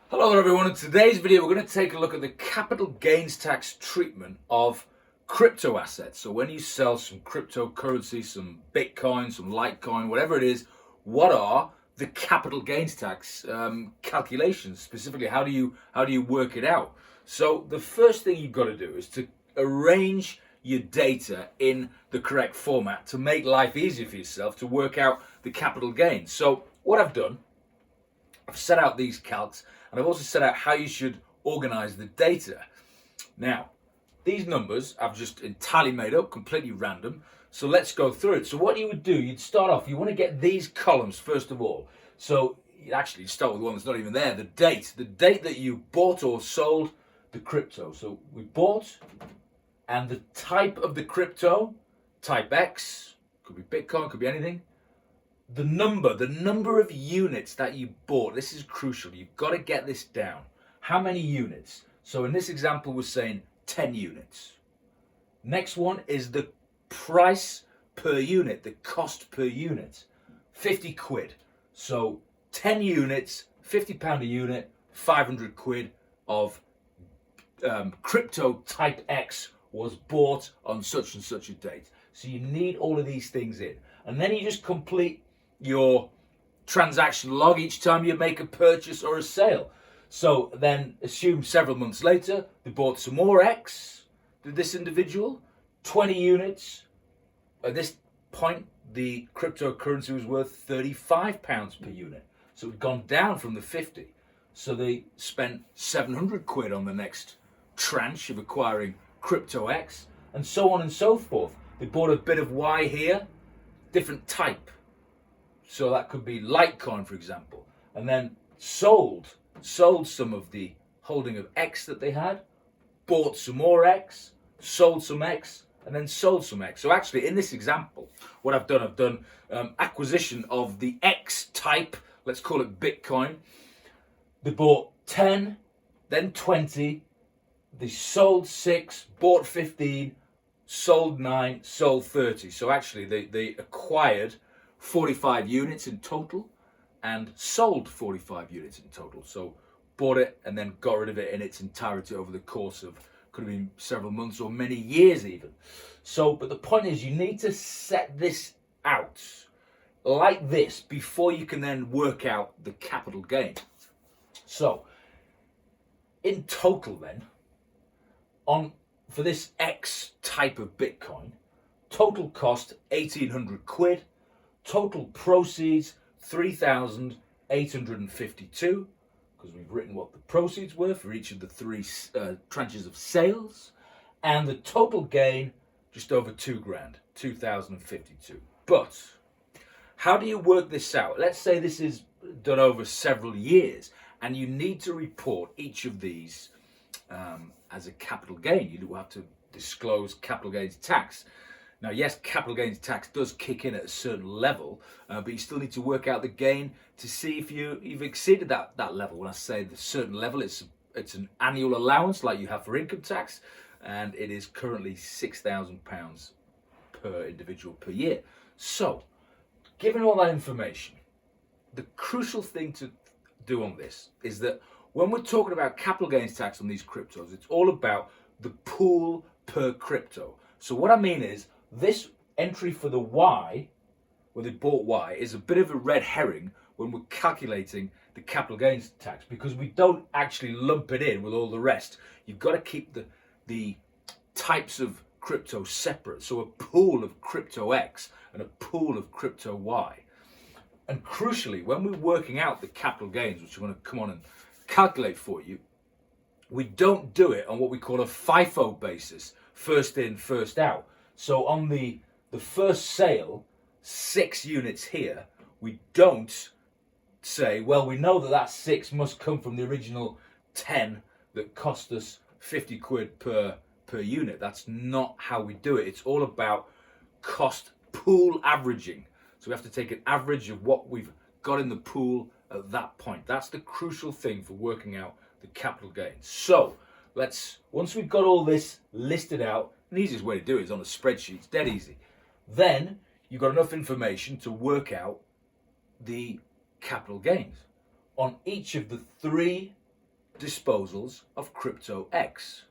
Hello there everyone. In today's video we're going to take a look at the capital gains tax treatment of crypto assets. So when you sell some cryptocurrency, some Bitcoin, some Litecoin, whatever it is, what are the capital gains tax calculations? Specifically, how do you work it out? So the first thing you've got to do is to arrange your data in the correct format to make life easier for yourself to work out the capital gains. So what I've done, I've set out these calcs, and I've also set out how you should organize the data. Now, these numbers I've just entirely made up, completely random. So let's go through it. So what you would do, you'd start off, you want to get these columns first of all. So you'd actually start with one that's not even there, the date that you bought or sold the crypto. So we bought, and the type of the crypto, type X, could be Bitcoin, could be anything. The number of units that you bought. This is crucial. You've got to get this down. How many units? So in this example, we're saying 10 units. Next one is the price per unit, the cost per unit, 50 quid. So 10 units, £50 a unit, 500 quid of crypto type X was bought on such and such a date. So you need all of these things in. And then you just complete your transaction log each time you make a purchase or a sale. So then assume several months later they bought some more X, did this individual, 20 units. At this point the cryptocurrency was worth £35 per unit. So it had gone down from the 50. So they spent 700 quid on the next tranche of acquiring crypto X, and so on and so forth. They bought a bit of Y here, different type. So that could be Litecoin, for example, and then sold some of the holding of X that they had, bought some more X, sold some X, and then sold some X. So actually, in this example, what I've done acquisition of the X type, let's call it Bitcoin. They bought 10, then 20, they sold 6, bought 15, sold 9, sold 30. So actually, they acquired 45 units in total and sold 45 units in total. So bought it and then got rid of it in its entirety over the course of, could have been several months or many years even. So, but the point is, you need to set this out like this before you can then work out the capital gain. So in total then, for this X type of Bitcoin, total cost 1,800 quid, total proceeds 3,852, because we've written what the proceeds were for each of the three tranches of sales, and the total gain just over 2 grand, 2,052. But how do you work this out? Let's say this is done over several years, and you need to report each of these as a capital gain. You do have to disclose capital gains tax. Now, yes, capital gains tax does kick in at a certain level, but you still need to work out the gain to see if you've exceeded that level. When I say the certain level, it's an annual allowance like you have for income tax, and it is currently £6,000 per individual per year. So, given all that information, the crucial thing to do on this is that when we're talking about capital gains tax on these cryptos, it's all about the pool per crypto. So what I mean is, this entry for the Y, where they bought Y, is a bit of a red herring when we're calculating the capital gains tax, because we don't actually lump it in with all the rest. You've got to keep the types of crypto separate. So a pool of crypto X and a pool of crypto Y. And crucially, when we're working out the capital gains, which I'm going to come on and calculate for you, we don't do it on what we call a FIFO basis, first in, first out. So on the first sale, 6 units here, we don't say, well, we know that 6 must come from the original 10 that cost us 50 quid per unit. That's not how we do it. It's all about cost pool averaging. So we have to take an average of what we've got in the pool at that point. That's the crucial thing for working out the capital gains. So once we've got all this listed out, the easiest way to do it is on a spreadsheet. It's dead easy. Then you've got enough information to work out the capital gains on each of the 3 disposals of Crypto X.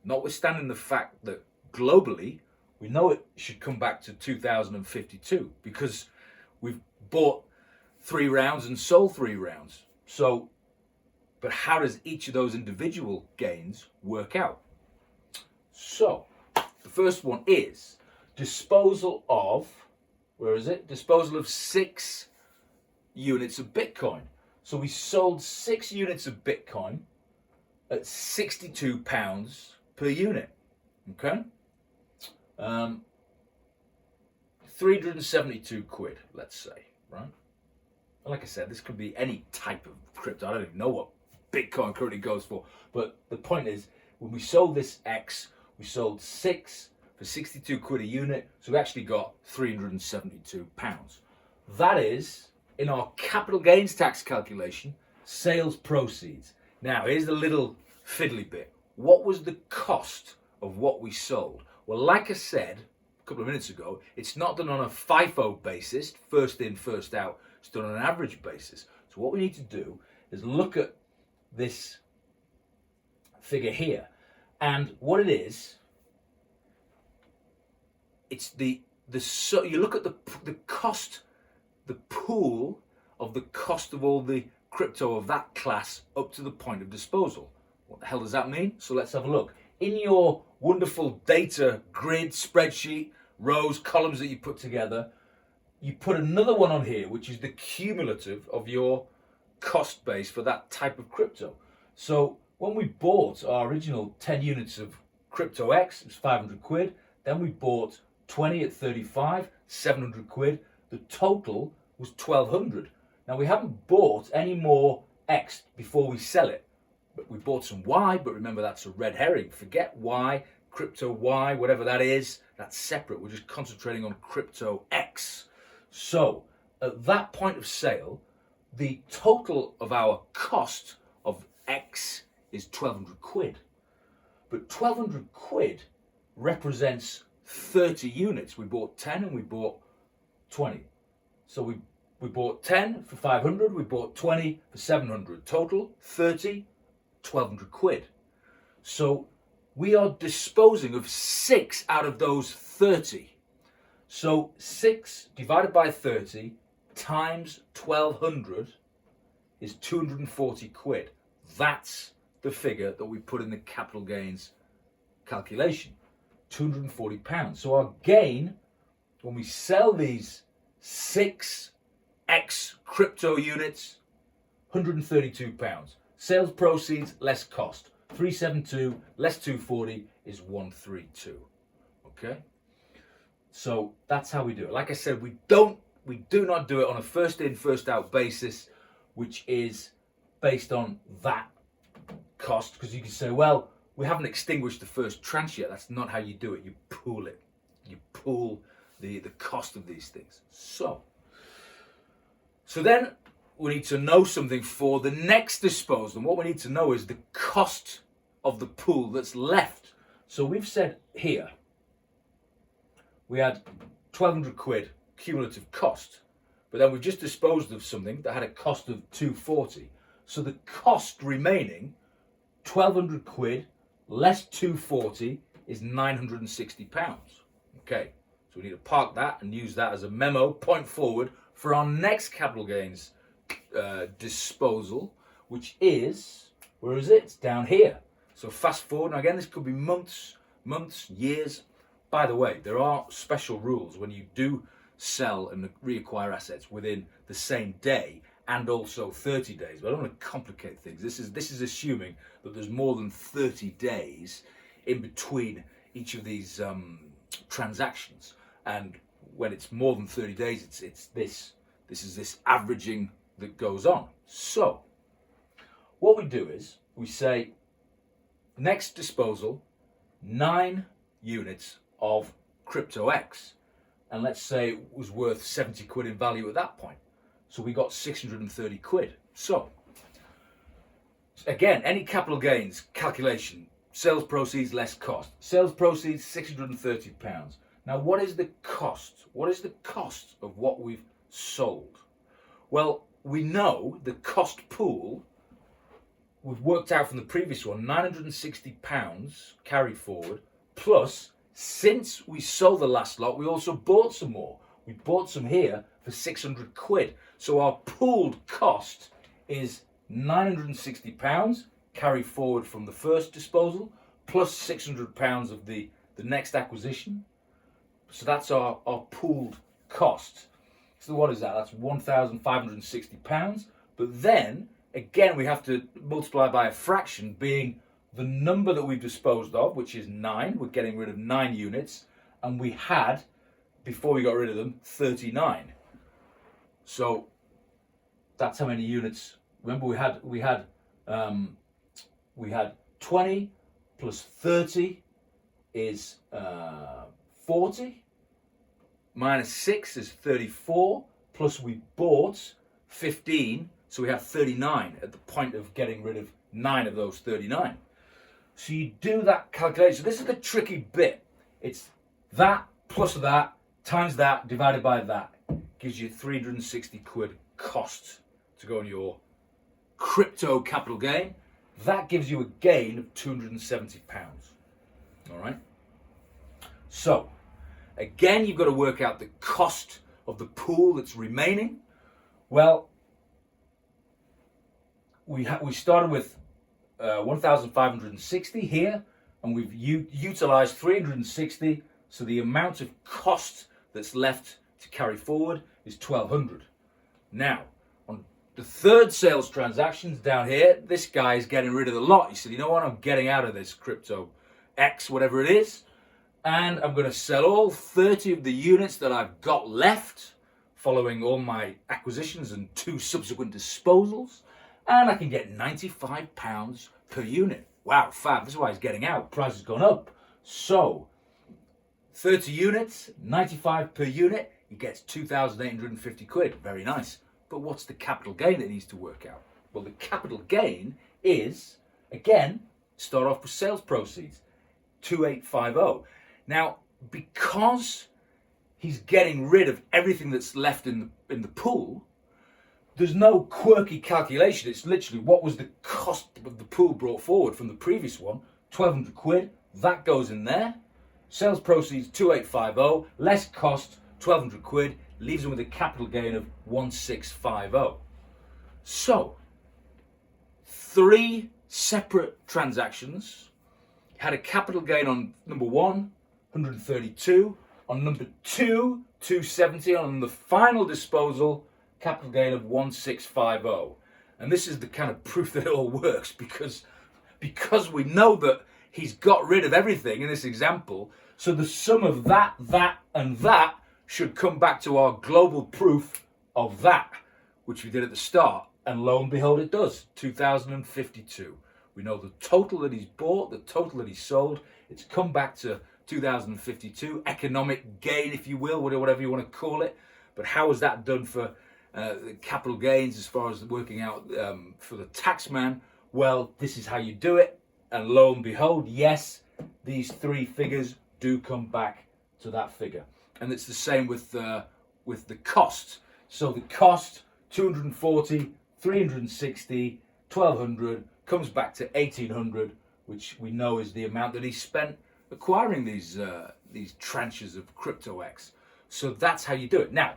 Notwithstanding the fact that globally, we know it should come back to 2052 because we've bought 3 rounds and sold 3 rounds. So, but how does each of those individual gains work out? So, the first one is disposal of, where is it? Disposal of 6 units of Bitcoin. So we sold 6 units of Bitcoin at £62 per unit. Okay? 372 quid, let's say, right? Like I said, this could be any type of crypto. I don't even know what Bitcoin currently goes for. But the point is, when we sold this X, we sold 6 for 62 quid a unit. So we actually got £372. That is, in our capital gains tax calculation, sales proceeds. Now, here's the little fiddly bit. What was the cost of what we sold? Well, like I said a couple of minutes ago, it's not done on a FIFO basis, first in, first out. It's done on an average basis. So what we need to do is look at this figure here. And what it is, it's so you look at the cost, the pool of the cost of all the crypto of that class up to the point of disposal. What the hell does that mean? So let's have a look. In your wonderful data grid, spreadsheet, rows, columns that you put together, you put another one on here, which is the cumulative of your cost base for that type of crypto. So when we bought our original 10 units of Crypto X, it was 500 quid. Then we bought 20 at 35, 700 quid. The total was 1200. Now we haven't bought any more X before we sell it. But we bought some Y, but remember that's a red herring. Forget Y, Crypto Y, whatever that is, that's separate. We're just concentrating on Crypto X. So at that point of sale, the total of our cost of X is 1200 quid. But 1200 quid represents 30 units. We bought 10 and we bought 20. So we bought 10 for 500, we bought 20 for 700. Total 30, 1200 quid. So we are disposing of 6 out of those 30. So 6 divided by 30 times 1200 is 240 quid. That's the figure that we put in the capital gains calculation, £240. So our gain when we sell these 6 X crypto units, £132. Sales proceeds less cost, 372 less 240 is 132. Okay? So that's how we do it. Like I said, we do not do it on a first in, first out basis, which is based on that cost, because you can say, well, we haven't extinguished the first tranche yet. That's not how you do it. You pool it. You pool the cost of these things. So then we need to know something for the next disposal. And what we need to know is the cost of the pool that's left. So we've said here, we had 1200 quid cumulative cost, but then we've just disposed of something that had a cost of 240. So the cost remaining, 1200 quid less 240 is 960 pounds. Okay, so we need to park that and use that as a memo point forward for our next capital gains disposal, which is, where is it? It's down here. So fast forward, now again, this could be months, years. By the way, there are special rules when you do sell and reacquire assets within the same day and also 30 days. But I don't want to complicate things. This is assuming that there's more than 30 days in between each of these transactions. And when it's more than 30 days, this is this averaging that goes on. So what we do is we say next disposal, 9 units of Crypto X, and let's say it was worth 70 quid in value at that point. So we got 630 quid. So again, any capital gains calculation, sales proceeds less cost. Sales proceeds £630. Now what is the cost? What is the cost of what we've sold? Well, we know the cost pool we've worked out from the previous one, £960 carry forward, plus since we sold the last lot, we also bought some more. We bought some here for 600 quid. So our pooled cost is £960 carry forward from the first disposal, plus £600 of the next acquisition. So that's our pooled cost. So what is that? That's £1,560. But then, again, we have to multiply by a fraction, being the number that we've disposed of, which is 9. We're getting rid of 9 units. And we had, before we got rid of them, 39. So that's how many units. Remember, we had 20 plus 30 is 40. Minus 6 is 34. Plus we bought 15. So we have 39 at the point of getting rid of 9 of those 39. So you do that calculation. This is the tricky bit. It's that plus that times that divided by that gives you 360 quid cost to go on your crypto capital gain. That gives you a gain of £270. All right. So again, you've got to work out the cost of the pool that's remaining. Well, we started with 1,560 here, and we've utilized 360. So the amount of cost that's left to carry forward is 1,200. Now, on the third sales transactions down here, this guy is getting rid of the lot. He said, you know what, I'm getting out of this crypto X, whatever it is, and I'm going to sell all 30 of the units that I've got left following all my acquisitions and 2 subsequent disposals, and I can get £95 per unit. Wow, fab. This is why he's getting out. Price has gone up. So 30 units, 95 per unit, he gets 2,850 quid. Very nice. But what's the capital gain that he needs to work out? Well, the capital gain is, again, start off with sales proceeds, 2,850. Now, because he's getting rid of everything that's left in the pool, there's no quirky calculation. It's literally what was the cost of the pool brought forward from the previous one, 1,200 quid. That goes in there. Sales proceeds 2,850, less cost 1,200 quid, leaves him with a capital gain of 1,650. So 3 separate transactions had a capital gain on number 1, 132, on number 2, 270, on the final disposal, capital gain of 1,650. And this is the kind of proof that it all works, because we know that he's got rid of everything in this example. So the sum of that, and that should come back to our global proof of that, which we did at the start. And lo and behold, it does. 2,052. We know the total that he's bought, the total that he's sold. It's come back to 2,052. Economic gain, if you will, whatever you want to call it. But how is that done for the capital gains as far as working out for the tax man? Well, this is how you do it. And lo and behold, yes, these 3 figures do come back to that figure. And it's the same with the cost. So the cost, 240, 360, 1,200, comes back to 1,800, which we know is the amount that he spent acquiring these tranches of CryptoX. So that's how you do it. Now,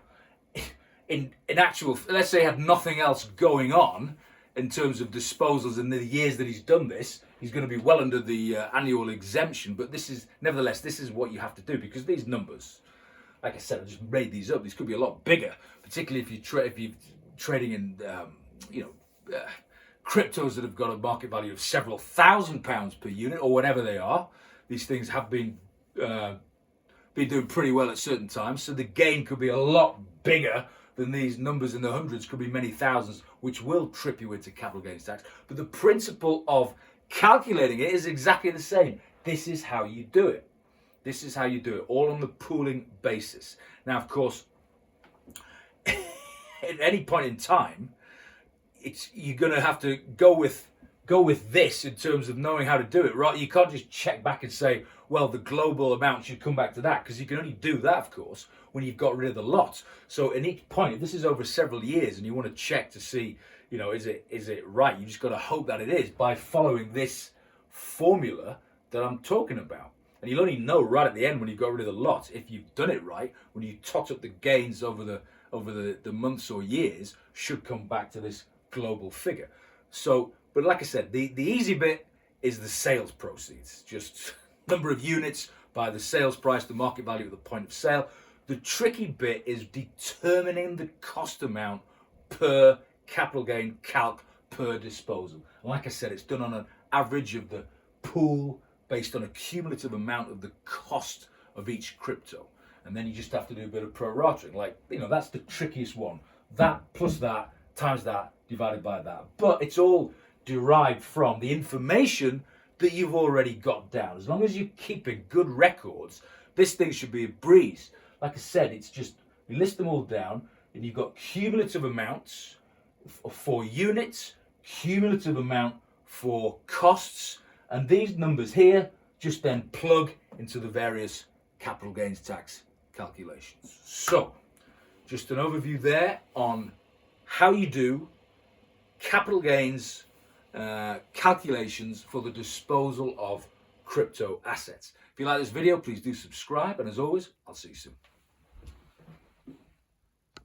in actual, let's say he had nothing else going on in terms of disposals in the years that he's done this, he's going to be well under the annual exemption. But this is, nevertheless, this is what you have to do, because these numbers, like I said, I just made these up. These could be a lot bigger, particularly if you're trading in, cryptos that have got a market value of several £1,000s per unit or whatever they are. These things have been doing pretty well at certain times, so the gain could be a lot bigger than these numbers in the hundreds, could be many thousands, which will trip you into capital gains tax. But the principle of calculating it is exactly the same. This is how you do it. This is how you do it, all on the pooling basis. Now, of course, at any point in time, you're going to have to go with this in terms of knowing how to do it, right? You can't just check back and say, well, the global amount should come back to that, because you can only do that, of course, when you've got rid of the lot. So in each point, if this is over several years and you want to check to see, is it right? You just got to hope that it is by following this formula that I'm talking about. And you'll only know right at the end when you've got rid of the lot if you've done it right. When you tot up the gains over the months or years, should come back to this global figure. So, but like I said, the easy bit is the sales proceeds, just number of units by the sales price, the market value at the point of sale. The tricky bit is determining the cost amount per capital gain calc per disposal. And like I said, it's done on an average of the pool based on a cumulative amount of the cost of each crypto. And then you just have to do a bit of pro-rating. Like, that's the trickiest one. That plus that times that divided by that. But it's all derived from the information that you've already got down. As long as you're keeping good records, this thing should be a breeze. Like I said, it's just, you list them all down, and you've got cumulative amounts for units, cumulative amount for costs, and these numbers here just then plug into the various capital gains tax calculations. So, just an overview there on how you do capital gains calculations for the disposal of crypto assets. If you like this video, please do subscribe, and as always, I'll see you soon.